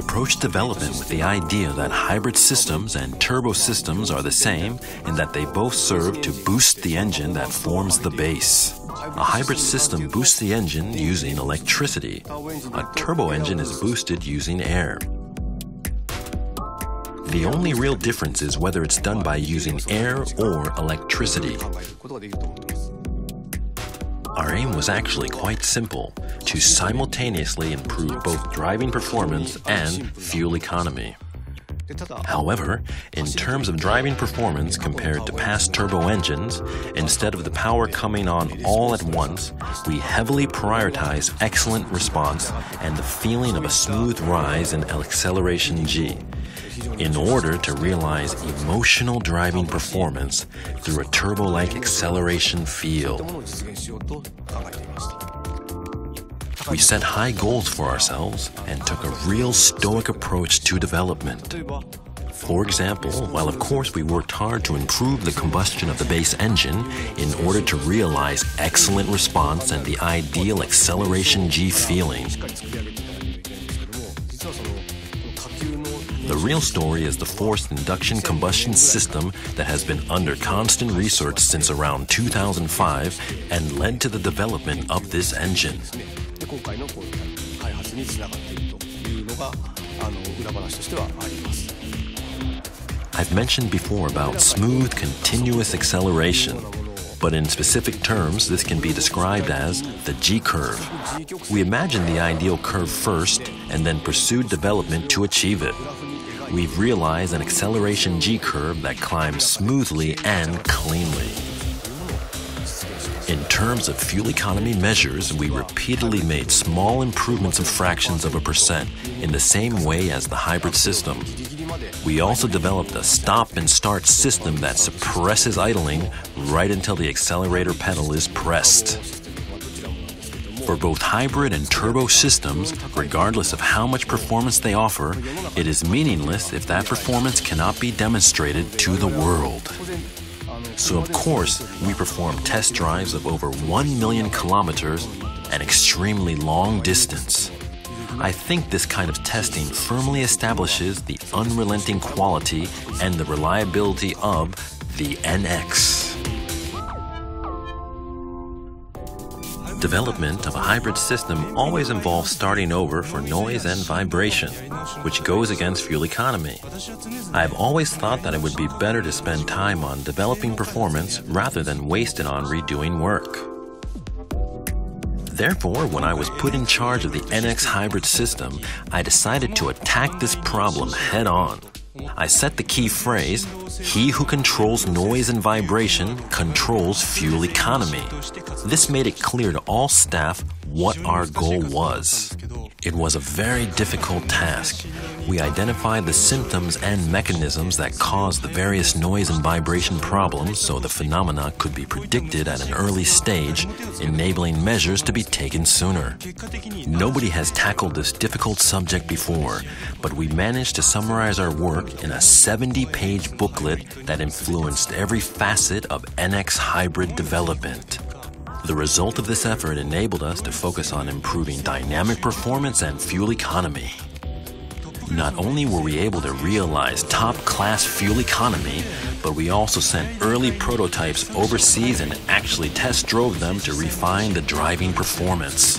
approached development with the idea that hybrid systems and turbo systems are the same in that they both serve to boost the engine that forms the base. A hybrid system boosts the engine using electricity. A turbo engine is boosted using air. The only real difference is whether it's done by using air or electricity. Our aim was actually quite simple, to simultaneously improve both driving performance and fuel economy. However, in terms of driving performance compared to past turbo engines, instead of the power coming on all at once, we heavily prioritize excellent response and the feeling of a smooth rise in acceleration G, in order to realize emotional driving performance through a turbo-like acceleration feel. We set high goals for ourselves and took a real stoic approach to development. For example, while of course we worked hard to improve the combustion of the base engine in order to realize excellent response and the ideal acceleration G feeling, the real story is the forced induction combustion system that has been under constant research since around 2005 and led to the development of this engine. I've mentioned before about smooth, continuous acceleration, but in specific terms, this can be described as the G-curve. We imagined the ideal curve first and then pursued development to achieve it. We've realized an acceleration G-curve that climbs smoothly and cleanly. In terms of fuel economy measures, we repeatedly made small improvements of fractions of a percent in the same way as the hybrid system. We also developed a stop and start system that suppresses idling right until the accelerator pedal is pressed. For both hybrid and turbo systems, regardless of how much performance they offer, it is meaningless if that performance cannot be demonstrated to the world. So of course, we perform test drives of over 1 million kilometers, an extremely long distance. I think this kind of testing firmly establishes the unrelenting quality and the reliability of the NX. Development of a hybrid system always involves starting over for noise and vibration, which goes against fuel economy. I've always thought that it would be better to spend time on developing performance rather than waste it on redoing work. Therefore, when I was put in charge of the NX hybrid system, I decided to attack this problem head-on. I set the key phrase, "He who controls noise and vibration controls fuel economy." This made it clear to all staff what our goal was. It was a very difficult task. We identified the symptoms and mechanisms that caused the various noise and vibration problems so the phenomena could be predicted at an early stage, enabling measures to be taken sooner. Nobody has tackled this difficult subject before, but we managed to summarize our work in a 70-page booklet that influenced every facet of NX hybrid development. The result of this effort enabled us to focus on improving dynamic performance and fuel economy. Not only were we able to realize top-class fuel economy, but we also sent early prototypes overseas and actually test drove them to refine the driving performance.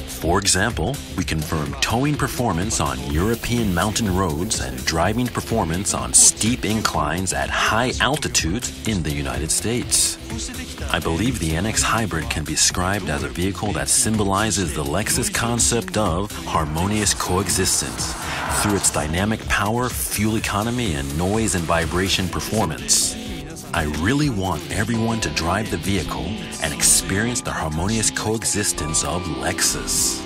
For example, we confirmed towing performance on European mountain roads and driving performance on steep inclines at high altitudes in the United States. I believe the NX Hybrid can be described as a vehicle that symbolizes the Lexus concept of harmonious coexistence through its dynamic power, fuel economy, and noise and vibration performance. I really want everyone to drive the vehicle and experience the harmonious coexistence of Lexus.